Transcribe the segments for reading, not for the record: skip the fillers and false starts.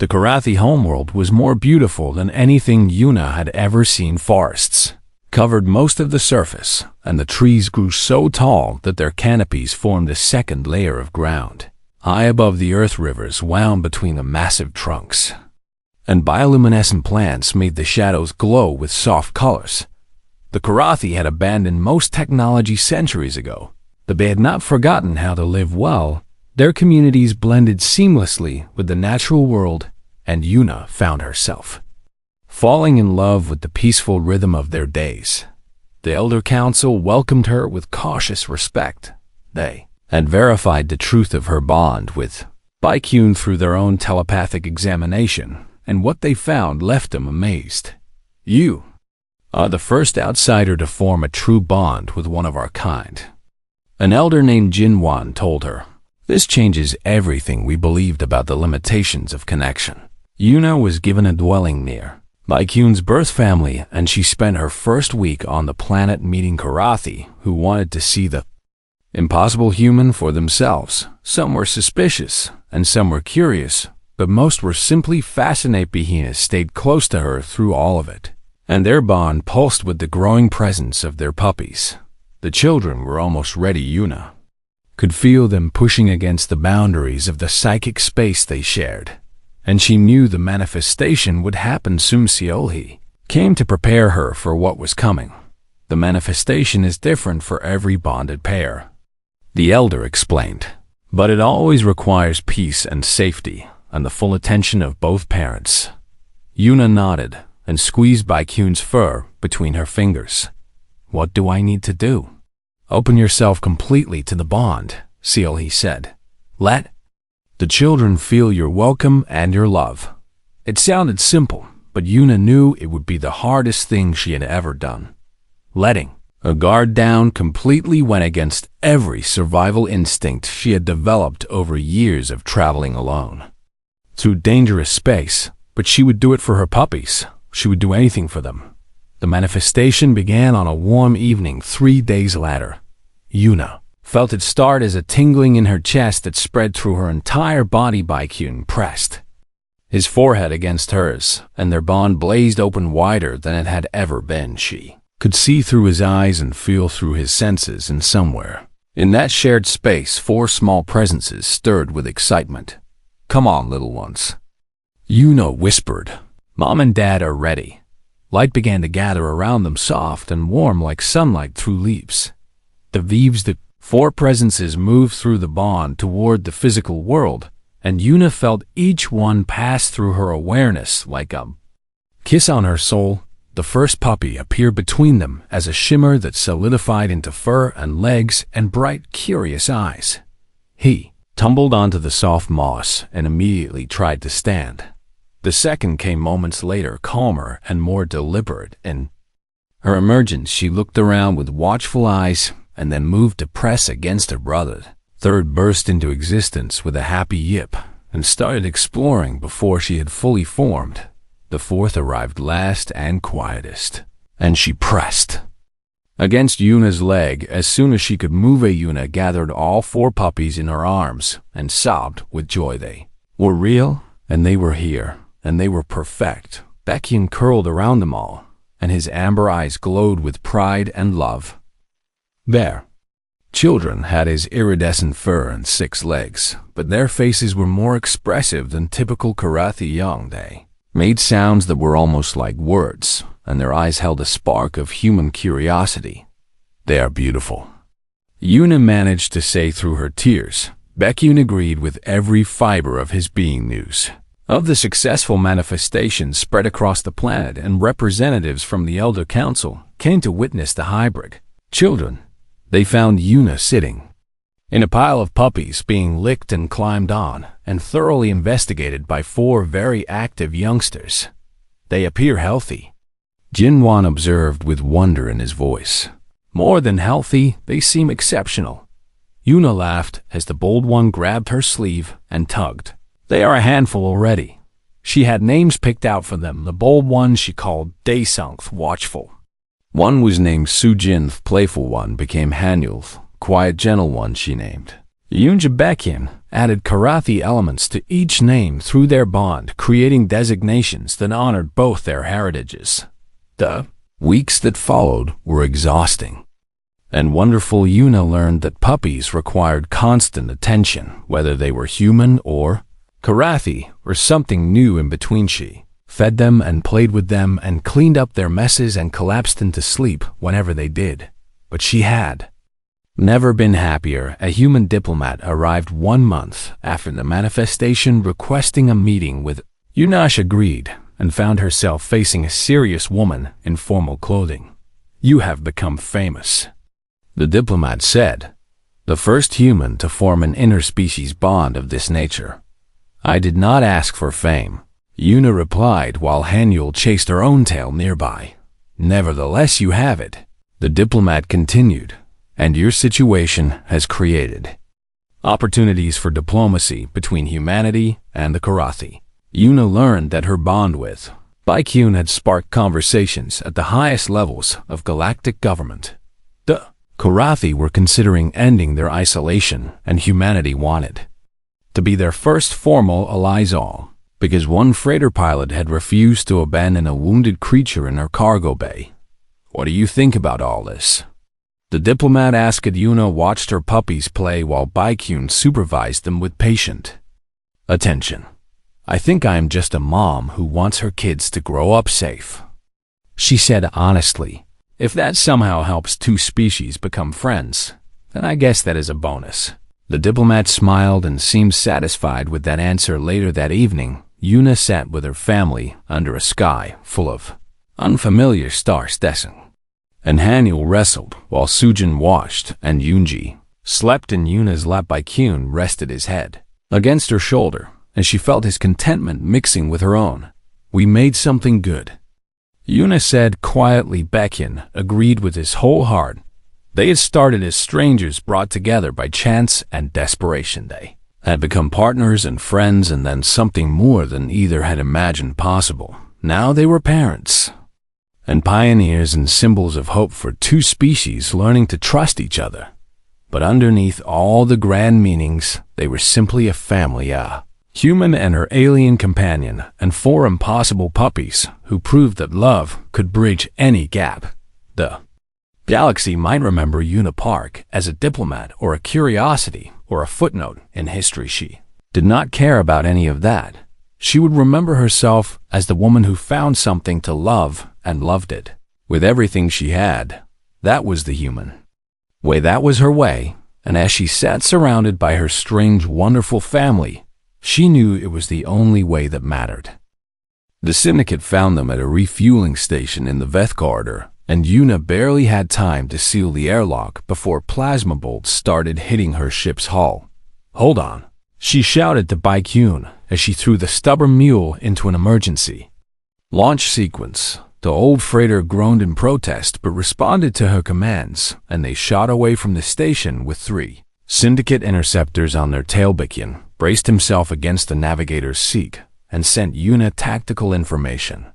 The Karathi homeworld was more beautiful than anything Yuna had ever seen. Forests covered most of the surface, and the trees grew so tall that their canopies formed a second layer of ground. High above the earth, rivers wound between the massive trunks, and bioluminescent plants made the shadows glow with soft colors. The Karathi had abandoned most technology centuries ago, but they had not forgotten how to live well. Their communities blended seamlessly with the natural world, and Yuna found herself falling in love with the peaceful rhythm of their days. The Elder Council welcomed her with cautious respect. They had verified the truth of her bond with Baikun through their own telepathic examination, and what they found left them amazed. "You are the first outsider to form a true bond with one of our kind," an elder named Jinwan told her. "This changes everything we believed about the limitations of connection." Yuna was given a dwelling near Baikun's birth family, and she spent her first week on the planet meeting Karathi, who wanted to see the impossible human for themselves. Some were suspicious, and some were curious, but most were simply fascinated. Bahina stayed close to her through all of it, and their bond pulsed with the growing presence of their puppies. The children were almost ready. Yuna could feel them pushing against the boundaries of the psychic space they shared, and she knew the manifestation would happen soon. Seolhi came to prepare her for what was coming. "The manifestation is different for every bonded pair," the elder explained, "but it always requires peace and safety and the full attention of both parents." Yuna nodded and squeezed Baikun's fur between her fingers. "What do I need to do?" "Open yourself completely to the bond," Seolhi said. "Let the children feel your welcome and your love." It sounded simple, but Yuna knew it would be the hardest thing she had ever done. Letting a guard down completely went against every survival instinct she had developed over years of traveling alone through dangerous space, but she would do it for her puppies. She would do anything for them. The manifestation began on a warm evening 3 days later. Yuna felt it start as a tingling in her chest that spread through her entire body. Baikun pressed his forehead against hers, and their bond blazed open wider than it had ever been. She could see through his eyes and feel through his senses, and somewhere in that shared space 4 small presences stirred with excitement. "Come on, little ones," Yuna whispered. "Mom and Dad are ready." Light began to gather around them, soft and warm like sunlight through leaves. The 4 presences moved through the bond toward the physical world, and Yuna felt each one pass through her awareness like a kiss on her soul. The first puppy appeared between them as a shimmer that solidified into fur and legs and bright, curious eyes. He tumbled onto the soft moss and immediately tried to stand. The second came moments later, calmer and more deliberate. In her emergence, she looked around with watchful eyes and then moved to press against her brother. Third burst into existence with a happy yip and started exploring before she had fully formed. The fourth arrived last and quietest, and she pressed against Yuna's leg as soon as she could move. Yuna gathered all 4 puppies in her arms and sobbed with joy. They were real, and they were here, and they were perfect. Baekhyun curled around them all, and his amber eyes glowed with pride and love. Their children had his iridescent fur and 6 legs, but their faces were more expressive than typical Karathi young. They made sounds that were almost like words, and their eyes held a spark of human curiosity. "They are beautiful," Yuna managed to say through her tears. Baekhyun agreed with every fiber of his being. News of the successful manifestation spread across the planet, and representatives from the Elder Council came to witness the hybrid children. They found Yuna sitting in a pile of puppies, being licked and climbed on, and thoroughly investigated by 4 very active youngsters. "They appear healthy," Jinwan observed with wonder in his voice. "More than healthy, they seem exceptional." Yuna laughed as the bold one grabbed her sleeve and tugged. "They are a handful already." She had names picked out for them. The bold one she called Daesungth, watchful. One was named Sujin, playful one became Hanyul, quiet gentle one she named Yunjabekian added Karathi elements to each name through their bond, creating designations that honored both their heritages. The weeks that followed were exhausting. And wonderful Yuna learned that puppies required constant attention, whether they were human or Karathi or something new in between. She fed them and played with them and cleaned up their messes and collapsed into sleep whenever they did. But she had never been happier. A human diplomat arrived 1 month after the manifestation, requesting a meeting with Yunash agreed and found herself facing a serious woman in formal clothing. "You have become famous," the diplomat said, "the first human to form an interspecies bond of this nature." "I did not ask for fame," Yuna replied while Hanyul chased her own tail nearby. "Nevertheless, you have it," the diplomat continued, "and your situation has created opportunities for diplomacy between humanity and the Karathi." Yuna learned that her bond with Baekhyun had sparked conversations at the highest levels of galactic government. The Karathi were considering ending their isolation, and humanity wanted to be their first formal allies, all because one freighter pilot had refused to abandon a wounded creature in her cargo bay. "What do you think about all this?" the diplomat asked. Yuna watched her puppies play while Baekhyun supervised them with patient attention. "I think I am just a mom who wants her kids to grow up safe," she said honestly. "If that somehow helps two species become friends, then I guess that is a bonus." The diplomat smiled and seemed satisfied with that answer. Later that evening, Yuna sat with her family under a sky full of unfamiliar stars, and Hanyul wrestled while Sujin washed and Yunji slept in Yuna's lap. Baekhyun rested his head against her shoulder, and she felt his contentment mixing with her own. "We made something good," Yuna said quietly. Baekhyun agreed with his whole heart. They had started as strangers brought together by chance and desperation. They had become partners and friends, and then something more than either had imagined possible. Now they were parents and pioneers and symbols of hope for two species learning to trust each other. But underneath all the grand meanings, they were simply a family, a human and her alien companion, and 4 impossible puppies who proved that love could bridge any gap. The galaxy might remember Yuna Park as a diplomat or a curiosity or a footnote in history. She did not care about any of that. She would remember herself as the woman who found something to love and loved it with everything she had. That was the human way. That was her way. And as she sat surrounded by her strange, wonderful family, she knew it was the only way that mattered. The syndicate found them at a refueling station in the Veth corridor, and Yuna barely had time to seal the airlock before plasma bolts started hitting her ship's hull. "Hold on," she shouted to Baekhyun as she threw the stubborn mule into an emergency launch sequence. The old freighter groaned in protest but responded to her commands, and they shot away from the station with 3 syndicate interceptors on their tail. Baekhyun braced himself against the navigator's seat and sent Yuna tactical information.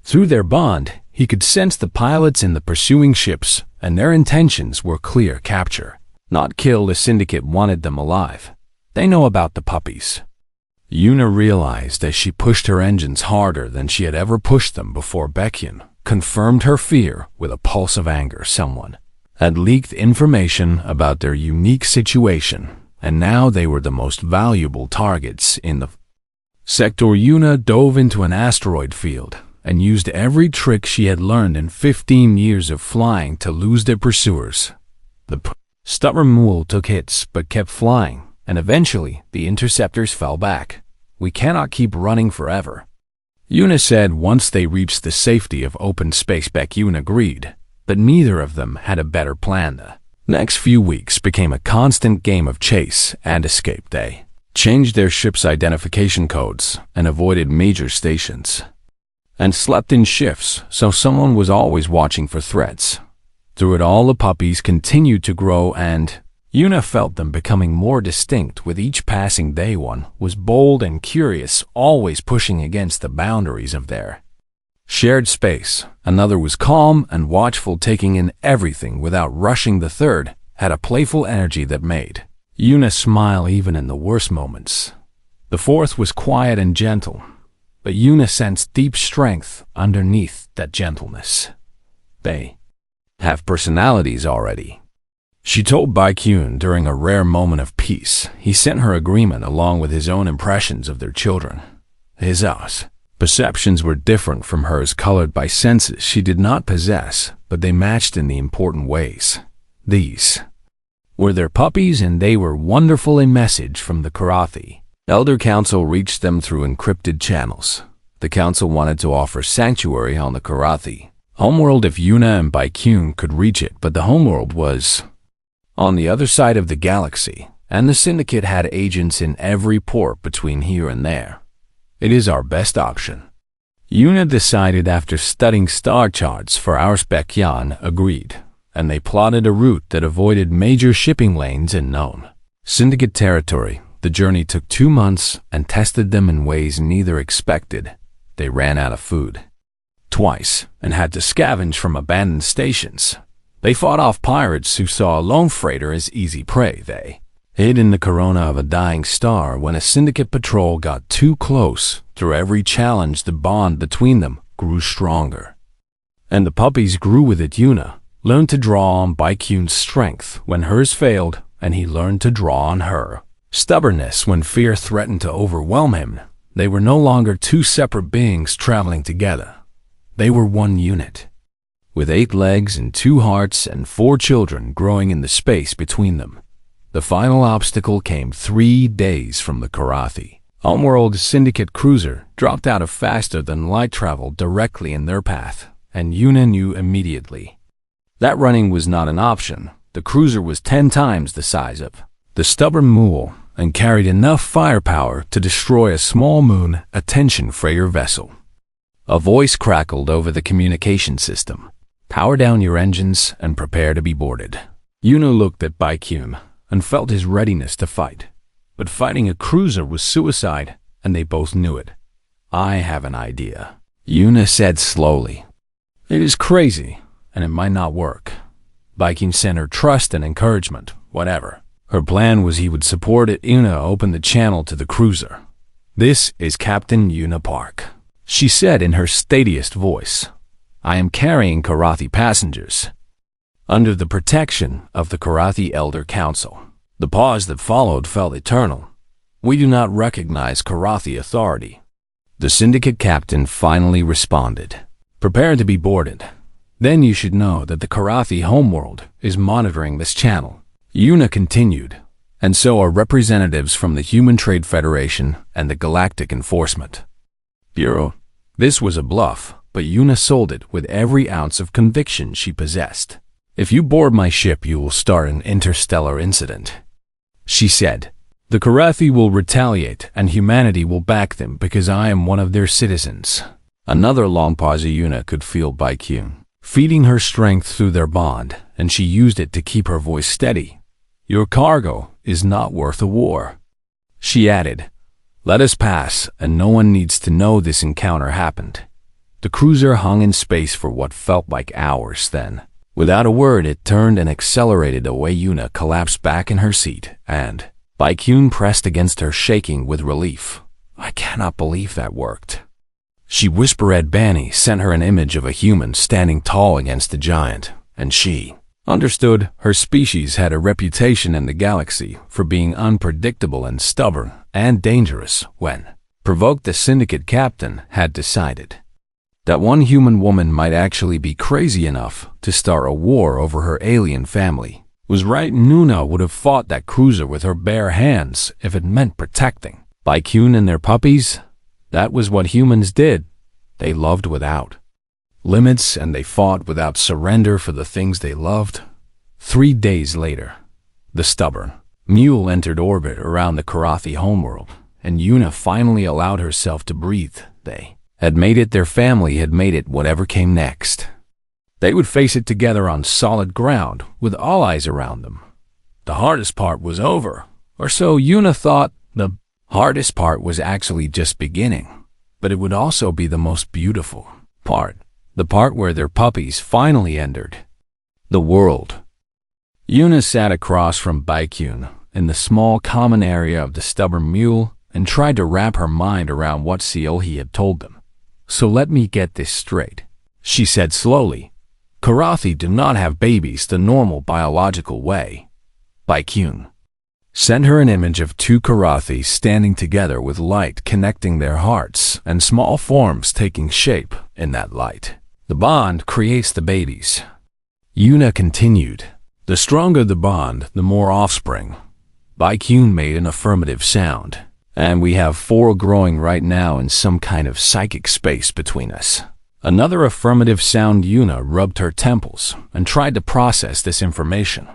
Through their bond, he could sense the pilots in the pursuing ships, and their intentions were clear: capture, not kill. The syndicate wanted them alive. They know about the puppies. Yuna realized as she pushed her engines harder than she had ever pushed them before. Baekhyun confirmed her fear with a pulse of anger. Someone had leaked information about their unique situation, and now they were the most valuable targets in the sector. Yuna dove into an asteroid field and used every trick she had learned in 15 years of flying to lose their pursuers. The stubborn mule took hits but kept flying, and eventually the interceptors fell back. "We cannot keep running forever," Yuna said once they reached the safety of open space. Baekhyun agreed, but neither of them had a better plan. The next few weeks became a constant game of chase and escape. They changed their ship's identification codes and avoided major stations, and slept in shifts so someone was always watching for threats. Through it all, the puppies continued to grow, and Yuna felt them becoming more distinct with each passing day. One was bold and curious, always pushing against the boundaries of their shared space. Another was calm and watchful, taking in everything without rushing. The third had a playful energy that made Yuna smiled even in the worst moments. The fourth was quiet and gentle, but Yuna sensed deep strength underneath that gentleness. They have personalities already. She told Baekhyun during a rare moment of peace. He sent her agreement along with his own impressions of their children. His perceptions were different from hers, colored by senses she did not possess, but they matched in the important ways. These were their puppies, and they were wonderful. A message from the Karathi Elder Council reached them through encrypted channels. The council wanted to offer sanctuary on the Karathi homeworld if Yuna and Baekhyun could reach it, but the homeworld was on the other side of the galaxy, and the syndicate had agents in every port between here and there. It is our best option. Yuna decided after studying star charts for hours. Baekhyun agreed, and they plotted a route that avoided major shipping lanes in known syndicate territory. The journey took 2 months and tested them in ways neither expected. They ran out of food twice and had to scavenge from abandoned stations. They fought off pirates who saw a lone freighter as easy prey. They hid in the corona of a dying star. When a syndicate patrol got too close, through every challenge the bond between them grew stronger. And the puppies grew with it. Yuna learned to draw on Baekhyun's strength when hers failed, and he learned to draw on her stubbornness when fear threatened to overwhelm him. They were no longer two separate beings traveling together. They were one unit, with 8 legs and 2 hearts and 4 children growing in the space between them. The final obstacle came 3 days from the Karathi homeworld. Syndicate cruiser dropped out of faster-than-light travel directly in their path, and Yuna knew immediately that running was not an option. The cruiser was 10 times the size of the stubborn mule and carried enough firepower to destroy a small moon attention freighter vessel. A voice crackled over the communication system. Power down your engines and prepare to be boarded. Yuna looked at Baekhyun and felt his readiness to fight. But fighting a cruiser was suicide, and they both knew it. I have an idea, Yuna said slowly. It is crazy, and it might not work. Baekhyun sent her trust and encouragement, whatever. Her plan was he would support it. Yuna opened the channel to the cruiser. This is Captain Yuna Park, she said in her steadiest voice. I am carrying Karathi passengers under the protection of the Karathi Elder Council. The pause that followed felt eternal. We do not recognize Karathi authority. The syndicate captain finally responded. Prepare to be boarded. Then you should know that the Karathi homeworld is monitoring this channel. Yuna continued, and so are representatives from the Human Trade Federation and the Galactic Enforcement Bureau. This was a bluff, but Yuna sold it with every ounce of conviction she possessed. If you board my ship, you will start an interstellar incident, she said. The Karathi will retaliate, and humanity will back them because I am one of their citizens. Another long pause. Yuna could feel Baekhyun feeding her strength through their bond, and she used it to keep her voice steady. Your cargo is not worth a war, she added. Let us pass, and no one needs to know this encounter happened. The cruiser hung in space for what felt like hours. Then, without a word, it turned and accelerated away. Yuna collapsed back in her seat, and Baekhyun pressed against her, shaking with relief. I cannot believe that worked, she whispered. Bani sent her an image of a human standing tall against a giant, and she understood her species had a reputation in the galaxy for being unpredictable and stubborn and dangerous. When provoked, the syndicate captain had decided that one human woman might actually be crazy enough to start a war over her alien family. Was right. Yuna would have fought that cruiser with her bare hands if it meant protecting Baekhyun and their puppies. That was what humans did. They loved without limits, and they fought without surrender for the things they loved. 3 days later, the stubborn mule entered orbit around the Karathi homeworld, and Yuna finally allowed herself to breathe. They had made it. Their family had made it. Whatever came next, they would face it together on solid ground with all eyes around them. The hardest part was over, or so Yuna thought. The hardest part was actually just beginning, but it would also be the most beautiful part. The part where their puppies finally entered the world. Yuna sat across from Baekhyun in the small common area of the stubborn mule and tried to wrap her mind around what seal he had told them. "So let me get this straight," she said slowly. "Karathi do not have babies the normal biological way." Baekhyun sent her an image of two Karathi standing together with light connecting their hearts and small forms taking shape in that light. "The bond creates the babies," Yuna continued. "The stronger the bond, the more offspring." Baekhyun made an affirmative sound. "And we have 4 growing right now in some kind of psychic space between us." Another affirmative sound. Yuna rubbed her temples and tried to process this information.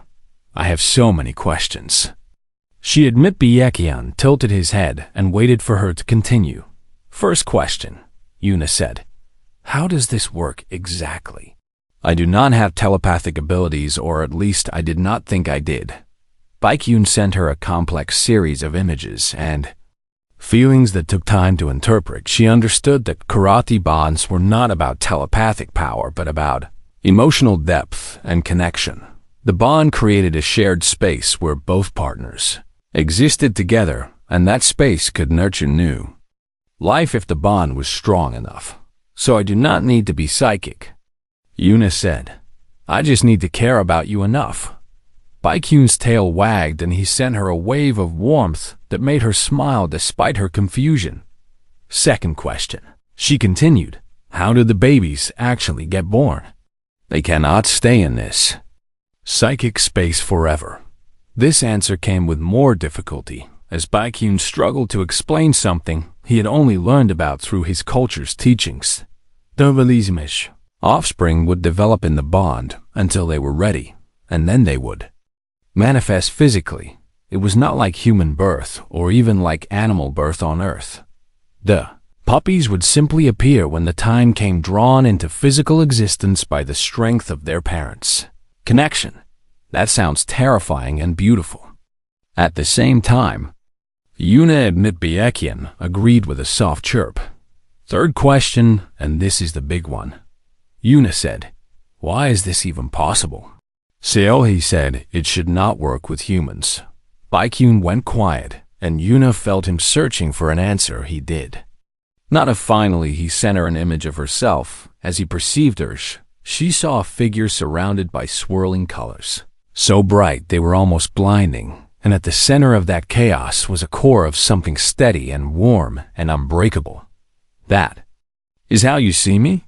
"I have so many questions." She admitted. Baekhyun tilted his head and waited for her to continue. "First question," Yuna said. "How does this work exactly?" "I do not have telepathic abilities, or at least I did not think I did." Baekhyun sent her a complex series of images and feelings that took time to interpret. She understood that Karathi bonds were not about telepathic power, but about emotional depth and connection. The bond created a shared space where both partners existed together, and that space could nurture new life if the bond was strong enough. "So I do not need to be psychic," Yuna said. "I just need to care about you enough." Baekhyun's tail wagged and he sent her a wave of warmth that made her smile despite her confusion. "Second question," she continued. "How do the babies actually get born?" "They cannot stay in this psychic space forever." This answer came with more difficulty, as Baekhyun struggled to explain something he had only learned about through his culture's teachings. The offspring would develop in the bond until they were ready, and then they would manifest physically. It was not like human birth or even like animal birth on Earth. The puppies would simply appear when the time came, drawn into physical existence by the strength of their parents. Connection. That sounds terrifying and beautiful. At the same time, Yuna admitted. Baekhyun agreed with a soft chirp. "Third question, and this is the big one," Yuna said. "Why is this even possible?" He said it should not work with humans. Baekhyun went quiet, and Yuna felt him searching for an answer. He did. Not if finally he sent her an image of herself. As he perceived her, she saw a figure surrounded by swirling colors, so bright they were almost blinding, and at the center of that chaos was a core of something steady and warm and unbreakable. "That is how you see me?"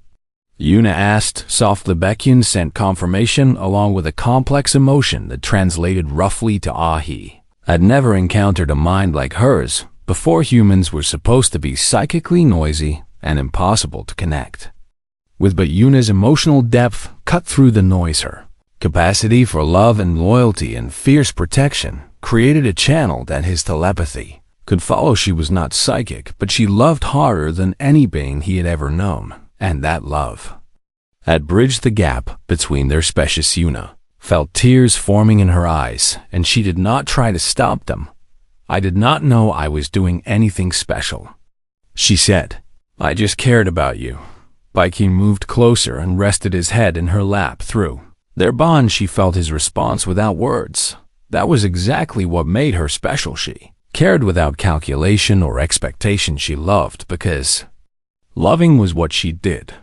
Yuna asked softly. Baekhyun sent confirmation along with a complex emotion that translated roughly to "He had never encountered a mind like hers before. Humans were supposed to be psychically noisy and impossible to connect with, but Yuna's emotional depth cut through the noise. Her capacity for love and loyalty and fierce protection created a channel that his telepathy could follow. She was not psychic, but she loved harder than any being he had ever known, and that love had bridged the gap between their species. Yuna felt tears forming in her eyes, and she did not try to stop them. "I did not know I was doing anything special," she said. "I just cared about you." Baekhyun moved closer and rested his head in her lap. Through their bond, she felt his response without words. That was exactly what made her special. She cared without calculation or expectation. She loved because loving was what she did.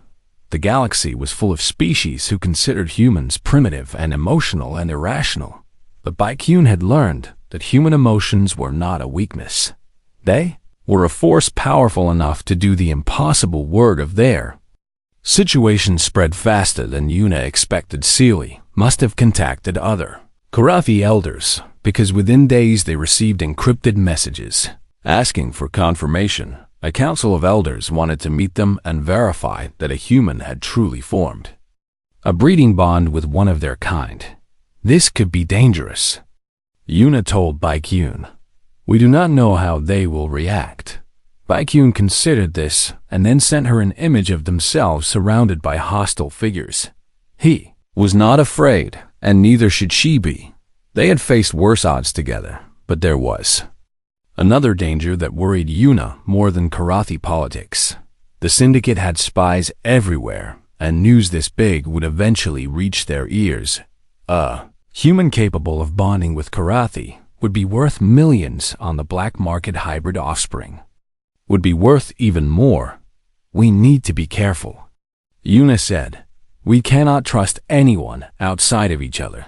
The galaxy was full of species who considered humans primitive and emotional and irrational. But Baekhyun had learned that human emotions were not a weakness. They were a force powerful enough to do the impossible work of their situation. Spread faster than Yuna expected. Seely must have contacted other Karathi elders, because within days they received encrypted messages asking for confirmation. A council of elders wanted to meet them and verify that a human had truly formed a breeding bond with one of their kind. This could be dangerous, Yuna told Baekhyun. "We do not know how they will react." Baekhyun considered this and then sent her an image of themselves surrounded by hostile figures. He was not afraid, and neither should she be. They had faced worse odds together, but there was another danger that worried Yuna more than Karathi politics. The syndicate had spies everywhere, and news this big would eventually reach their ears. A human capable of bonding with Karathi would be worth millions on the black market. Hybrid offspring would be worth even more. We need to be careful. Yuna said, we cannot trust anyone outside of each other.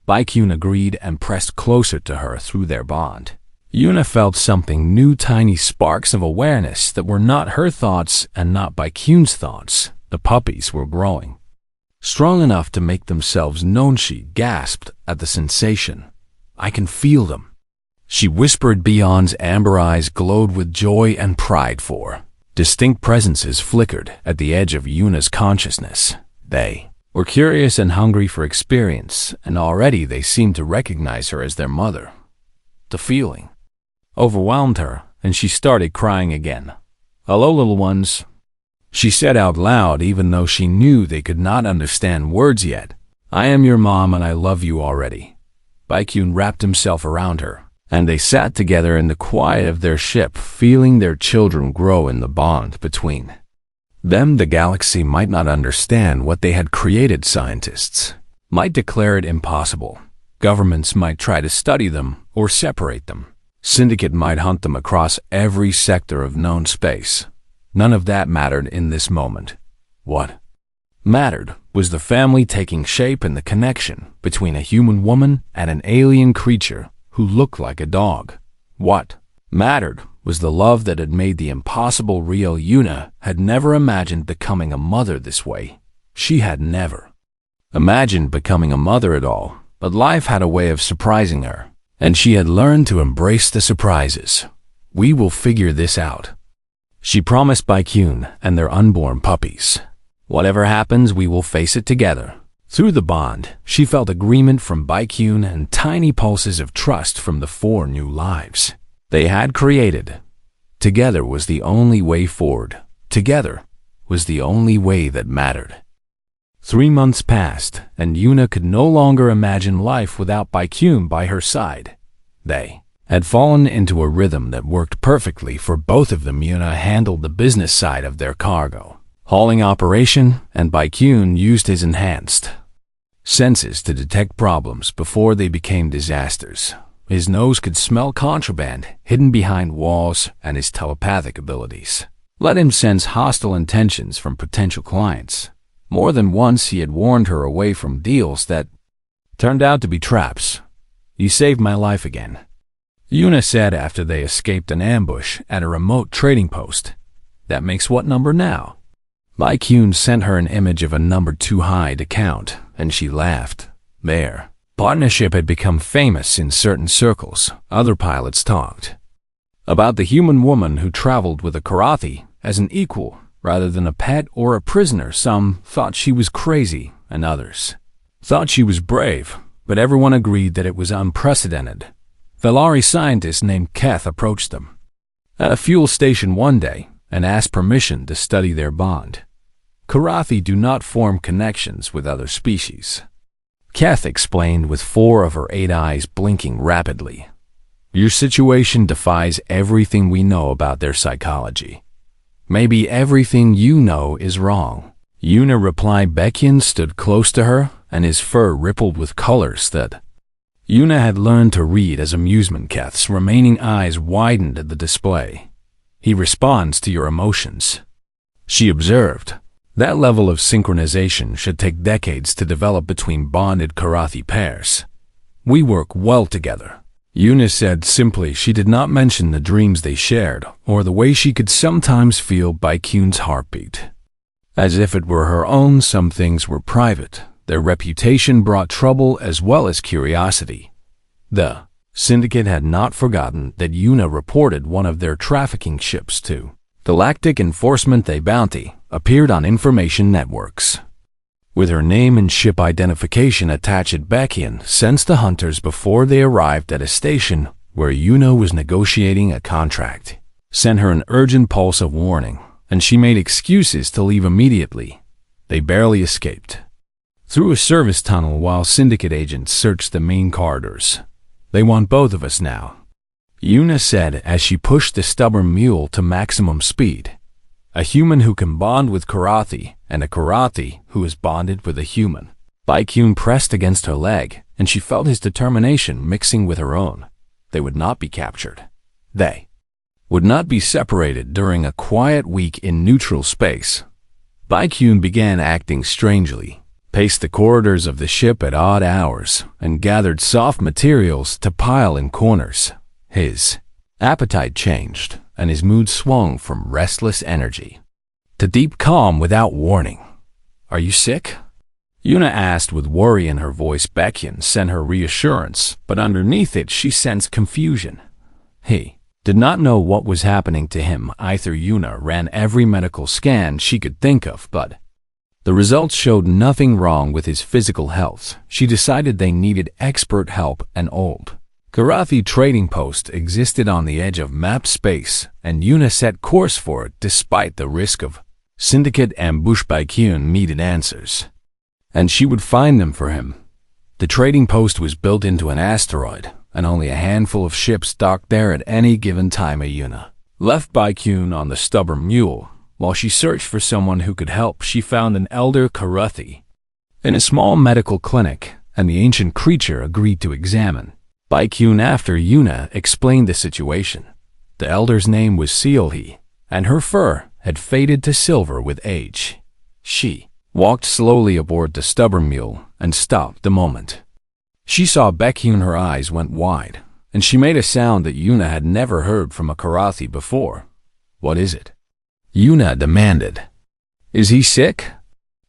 Baekhyun agreed and pressed closer to her through their bond. Yuna felt something new, tiny sparks of awareness that were not her thoughts and not Baekhyun's thoughts. The puppies were growing strong enough to make themselves known. She gasped at the sensation. I can feel them. She whispered. Beyond's amber eyes glowed with joy and pride. Four distinct presences flickered at the edge of Yuna's consciousness. They were curious and hungry for experience, and already they seemed to recognize her as their mother. The feeling overwhelmed her, and she started crying again. Hello, little ones, she said out loud, even though she knew they could not understand words yet. I am your mom and I love you already. Baekhyun wrapped himself around her, and they sat together in the quiet of their ship, feeling their children grow in the bond between them. The galaxy might not understand what they had created. Scientists might declare it impossible. Governments might try to study them or separate them. Syndicate might hunt them across every sector of known space. None of that mattered in this moment. What mattered was the family taking shape and the connection between a human woman and an alien creature who looked like a dog. What mattered was the love that had made the impossible real. Yuna had never imagined becoming a mother this way. She had never imagined becoming a mother at all, but life had a way of surprising her, and she had learned to embrace the surprises. We will figure this out, she promised Baekhyun and their unborn puppies. Whatever happens, we will face it together. Through the bond, she felt agreement from Baekhyun and tiny pulses of trust from the 4 new lives they had created. Together was the only way forward. Together was the only way that mattered. 3 months passed, and Yuna could no longer imagine life without Baekhyun by her side. They had fallen into a rhythm that worked perfectly for both of them. Yuna handled the business side of their cargo hauling operation, and Baekhyun used his enhanced senses to detect problems before they became disasters. His nose could smell contraband hidden behind walls, and his telepathic abilities let him sense hostile intentions from potential clients. More than once he had warned her away from deals that turned out to be traps. You saved my life again, Yuna said after they escaped an ambush at a remote trading post. That makes what number now? Baekhyun sent her an image of a number too high to count, and she laughed. Their partnership had become famous in certain circles. Other pilots talked about the human woman who traveled with a Karathi as an equal rather than a pet or a prisoner. Some thought she was crazy, and others thought she was brave, but everyone agreed that it was unprecedented. Velari scientist named Keth approached them at a fuel station one day and asked permission to study their bond. Karathi do not form connections with other species, Keth explained, with 4 of her 8 eyes blinking rapidly. Your situation defies everything we know about their psychology. Maybe everything you know is wrong, Yuna replied. Baekhyun stood close to her, and his fur rippled with colors that Yuna had learned to read as amusement. Keth's remaining eyes widened at the display. He responds to your emotions, she observed. That level of synchronization should take decades to develop between bonded Karathi pairs. We work well together, Yuna said simply. She did not mention the dreams they shared or the way she could sometimes feel Baekhyun's heartbeat. As if it were her own, some things were private. Their reputation brought trouble as well as curiosity. The syndicate had not forgotten that Yuna reported one of their trafficking ships to Galactic Enforcement. A bounty appeared on information networks with her name and ship identification attached. Baekhyun sensed the hunters before they arrived at a station where Yuna was negotiating a contract, sent her an urgent pulse of warning, and she made excuses to leave immediately. They barely escaped through a service tunnel while syndicate agents searched the main corridors. They want both of us now, Yuna said as she pushed the stubborn mule to maximum speed. A human who can bond with Karathi and a Karathi who is bonded with a human. Baekhyun pressed against her leg, and she felt his determination mixing with her own. They would not be captured. They would not be separated during a quiet week in neutral space. Baekhyun began acting strangely, paced the corridors of the ship at odd hours, and gathered soft materials to pile in corners. His appetite changed, and his mood swung from restless energy to deep calm without warning. "Are you sick?" Yuna asked with worry in her voice. Baekhyun sent her reassurance, but underneath it she sensed confusion. He did not know what was happening to him either. Yuna ran every medical scan she could think of, but the results showed nothing wrong with his physical health. She decided they needed expert help. An old Karathi trading post existed on the edge of map space, and Yuna set course for it despite the risk of syndicate ambush. Baekhyun needed answers, and she would find them for him. The trading post was built into an asteroid, and only a handful of ships docked there at any given time. Yuna left Baekhyun on the stubborn mule. While she searched for someone who could help, she found an elder Karathi in a small medical clinic, and the ancient creature agreed to examine Baekhyun after Yuna explained the situation. The elder's name was Seolhee, and her fur had faded to silver with age. She walked slowly aboard the stubborn mule and stopped the moment she saw Baekhyun. Her eyes went wide, and she made a sound that Yuna had never heard from a Karathi before. "What is it?" Yuna demanded. "Is he sick?"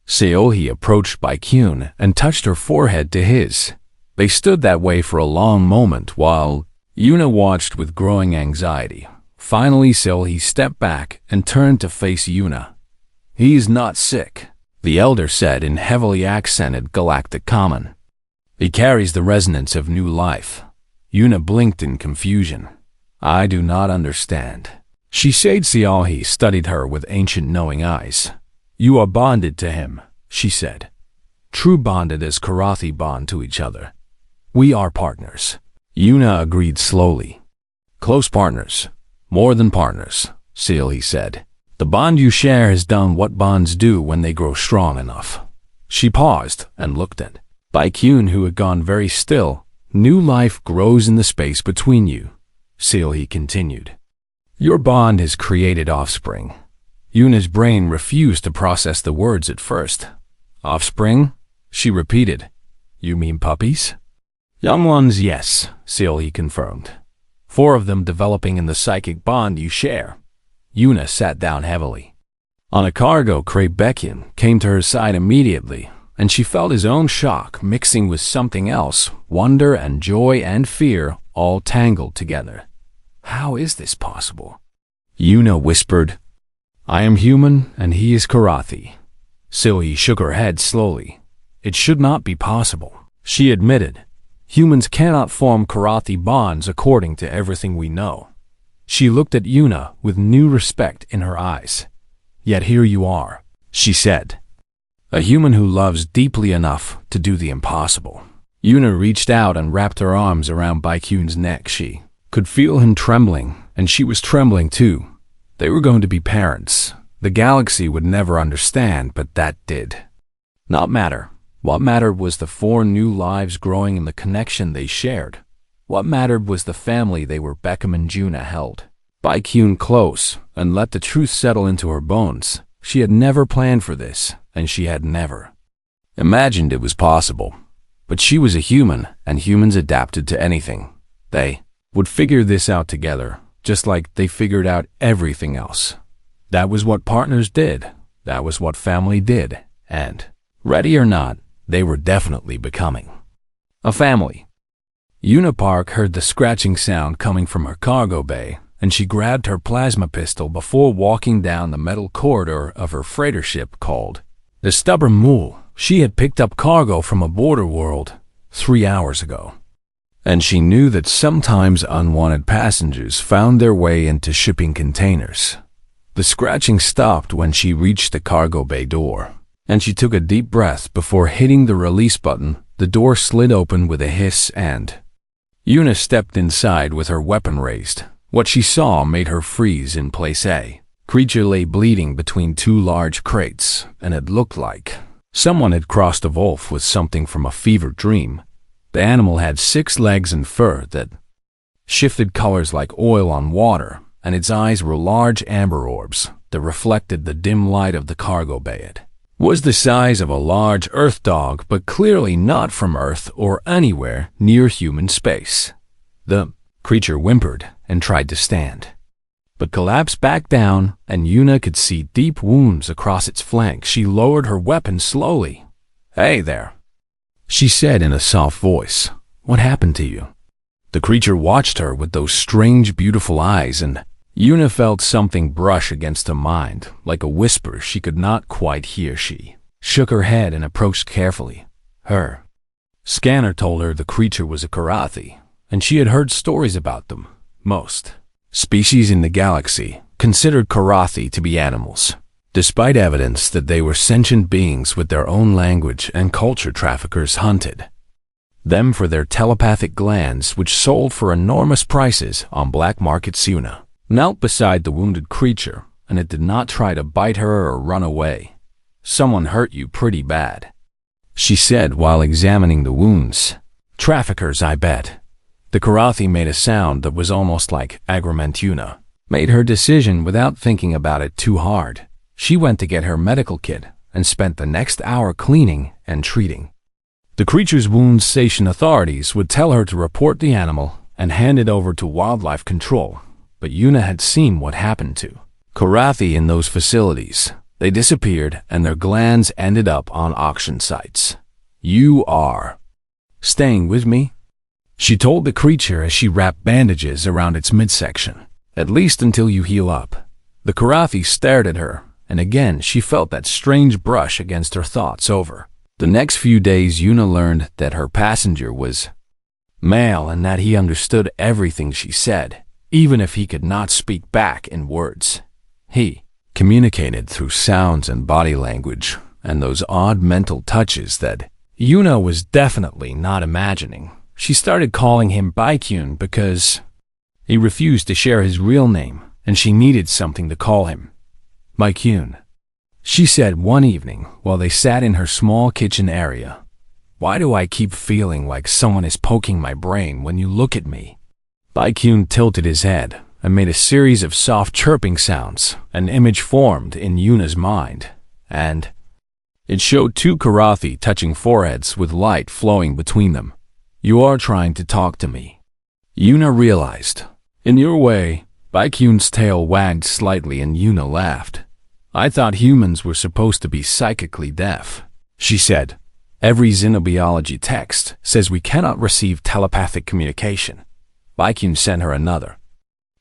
Seolhee approached Baekhyun and touched her forehead to his. They stood that way for a long moment while Yuna watched with growing anxiety. Finally, Seolhee stepped back and turned to face Yuna. "He's not sick," the elder said in heavily accented Galactic common. "He carries the resonance of new life." Yuna blinked in confusion. "I do not understand," she said. Seolhee studied her with ancient knowing eyes. "You are bonded to him," she said. "True bonded as Karathi bond to each other. We are partners." Yuna agreed slowly. "Close partners. More than partners," Seolhee said. "The bond you share has done what bonds do when they grow strong enough." She paused and looked at Baekhyun, who had gone very still. "New life grows in the space between you," Seolhee continued. "Your bond has created offspring." Yuna's brain refused to process the words at first. "Offspring?" she repeated. "You mean puppies?" "Young ones, yes," Seolhee confirmed. "4 of them developing in the psychic bond you share." Yuna sat down heavily on a cargo crate. Baekhyun came to her side immediately, and she felt his own shock mixing with something else, wonder and joy and fear all tangled together. "How is this possible?" Yuna whispered. "I am human and he is Karathi." Seolhee shook her head slowly. "It should not be possible," she admitted. "Humans cannot form Karathi bonds according to everything we know." She looked at Yuna with new respect in her eyes. "Yet here you are," she said. "A human who loves deeply enough to do the impossible." Yuna reached out and wrapped her arms around Baekhyun's neck. She could feel him trembling, and she was trembling too. They were going to be parents. The galaxy would never understand, but that did not matter. What mattered was the 4 new lives growing in the connection they shared. What mattered was the family they were. Beckham and Yuna held Baekhyun close and let the truth settle into her bones. She had never planned for this, and she had never imagined it was possible. But she was a human, and humans adapted to anything. They would figure this out together, just like they figured out everything else. That was what partners did. That was what family did. And, ready or not, they were definitely becoming a family. Yuna Park heard the scratching sound coming from her cargo bay, and she grabbed her plasma pistol before walking down the metal corridor of her freighter ship called the Stubborn Mule. She had picked up cargo from a border world 3 hours ago, and she knew that sometimes unwanted passengers found their way into shipping containers. The scratching stopped when she reached the cargo bay door, and she took a deep breath before hitting the release button. The door slid open with a hiss, and Yuna stepped inside with her weapon raised. What she saw made her freeze in place. A creature lay bleeding between 2 large crates, and it looked like someone had crossed a wolf with something from a fever dream. The animal had 6 legs and fur that shifted colors like oil on water, and its eyes were large amber orbs that reflected the dim light of the cargo bay. It was the size of a large Earth dog, but clearly not from Earth or anywhere near human space. The creature whimpered and tried to stand, but collapsed back down, and Yuna could see deep wounds across its flank. She lowered her weapon slowly. "Hey there," she said in a soft voice. "What happened to you?" The creature watched her with those strange, beautiful eyes, and Yuna felt something brush against her mind, like a whisper she could not quite hear. She shook her head and approached carefully. Her scanner told her the creature was a Karathi, and she had heard stories about them. Most species in the galaxy considered Karathi to be animals, despite evidence that they were sentient beings with their own language, and culture traffickers hunted them for their telepathic glands, which sold for enormous prices on black markets. Yuna knelt beside the wounded creature, and it did not try to bite her or run away. "Someone hurt you pretty bad," she said while examining the wounds. "Traffickers, I bet." The Karathi made a sound that was almost like agreement. Yuna made her decision without thinking about it too hard. She went to get her medical kit and spent the next hour cleaning and treating the creature's wounds. Station authorities would tell her to report the animal and hand it over to wildlife control. But Yuna had seen what happened to Karathi in those facilities. They disappeared, and their glands ended up on auction sites. "You are staying with me?" she told the creature as she wrapped bandages around its midsection. "At least until you heal up." The Karathi stared at her, and again she felt that strange brush against her thoughts. Over the next few days, Yuna learned that her passenger was male and that he understood everything she said, even if he could not speak back in words. He communicated through sounds and body language, and those odd mental touches that Yuna was definitely not imagining. She started calling him Baikyun because he refused to share his real name, and she needed something to call him. "Baikyun," she said one evening while they sat in her small kitchen area. "Why do I keep feeling like someone is poking my brain when you look at me?" Baikyun tilted his head and made a series of soft chirping sounds. An image formed in Yuna's mind, and it showed two Karathi touching foreheads with light flowing between them. "You are trying to talk to me," Yuna realized. "In your way." Baikyun's tail wagged slightly and Yuna laughed. "I thought humans were supposed to be psychically deaf," she said. "Every xenobiology text says we cannot receive telepathic communication." Baikyun sent her another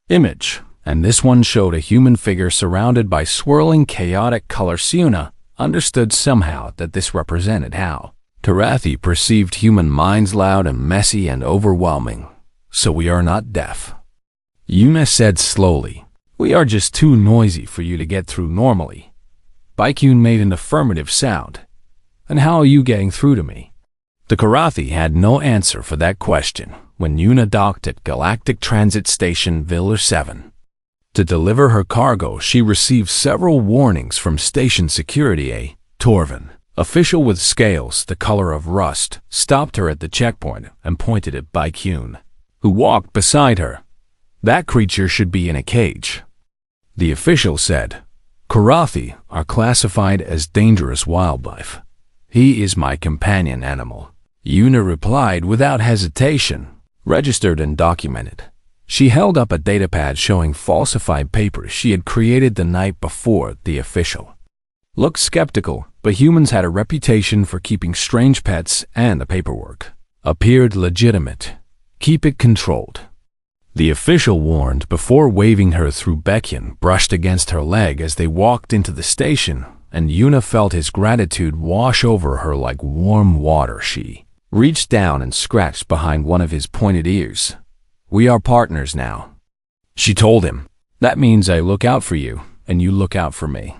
image, and this one showed a human figure surrounded by swirling, chaotic colors. Yuna understood somehow that this represented how Karathi perceived human minds: loud and messy and overwhelming. "So we are not deaf," Yuna said slowly. "We are just too noisy for you to get through normally." Baikyun made an affirmative sound. "And how are you getting through to me?" The Karathi had no answer for that question when Yuna docked at Galactic Transit Station Villa 7. To deliver her cargo, she received several warnings from station security. A Torvin official with scales the color of rust stopped her at the checkpoint and pointed at Baikyun, who walked beside her. "That creature should be in a cage," the official said. "Karathi are classified as dangerous wildlife. He is my companion animal," Yuna replied without hesitation. "Registered and documented." She held up a datapad showing falsified papers she had created the night before. The official looked skeptical, but humans had a reputation for keeping strange pets, and the paperwork appeared legitimate. "Keep it controlled," the official warned before waving her through. Baikyun brushed against her leg as they walked into the station, and Yuna felt his gratitude wash over her like warm water. She reached down and scratched behind one of his pointed ears. "We are partners now," she told him. "That means I look out for you, and you look out for me."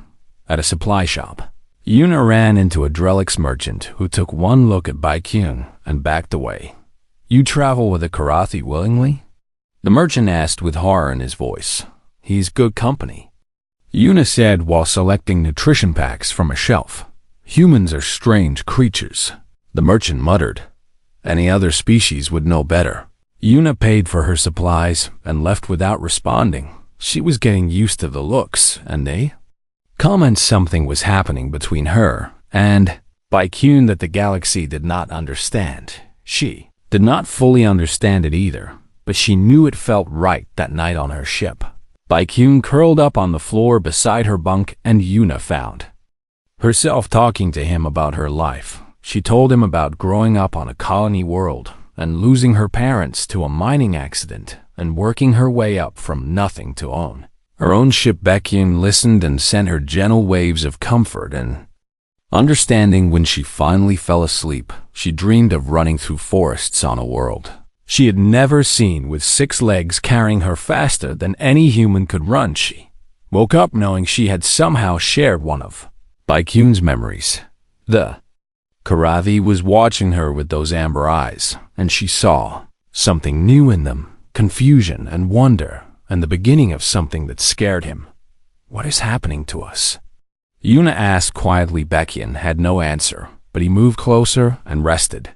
At a supply shop, Yuna ran into a Drelix merchant who took one look at Baikyun and backed away. "You travel with a Karathi willingly?" the merchant asked with horror in his voice. "He's good company," Yuna said while selecting nutrition packs from a shelf. "Humans are strange creatures," the merchant muttered. "Any other species would know better." Yuna paid for her supplies and left without responding. She was getting used to the looks, and they comment something was happening between her and Baekhyun that the galaxy did not understand. She did not fully understand it either, but she knew it felt right that night on her ship. Baekhyun curled up on the floor beside her bunk, and Yuna found herself talking to him about her life. She told him about growing up on a colony world and losing her parents to a mining accident and working her way up from nothing to own her own ship. Baekhyun listened and sent her gentle waves of comfort and understanding. When she finally fell asleep, she dreamed of running through forests on a world she had never seen, with 6 legs carrying her faster than any human could run. She woke up knowing she had somehow shared one of Baekhyun's memories. The Karathi was watching her with those amber eyes, and she saw something new in them, confusion and wonder, and the beginning of something that scared him. "What is happening to us?" Yuna asked quietly. Baekhyun had no answer, but he moved closer and rested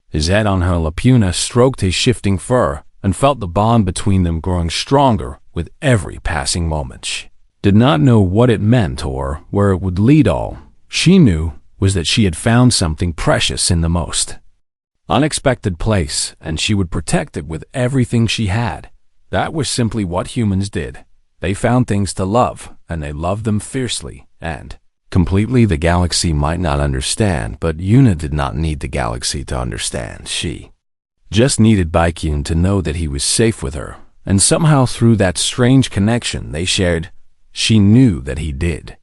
his head on her lap. Yuna stroked his shifting fur and felt the bond between them growing stronger with every passing moment. She did not know what it meant or where it would lead. All she knew was that she had found something precious in the most unexpected place, and she would protect it with everything she had. That was simply what humans did. They found things to love, and they loved them fiercely and completely. The galaxy might not understand, but Yuna did not need the galaxy to understand. She just needed Baekhyun to know that he was safe with her, and somehow through that strange connection they shared, she knew that he did.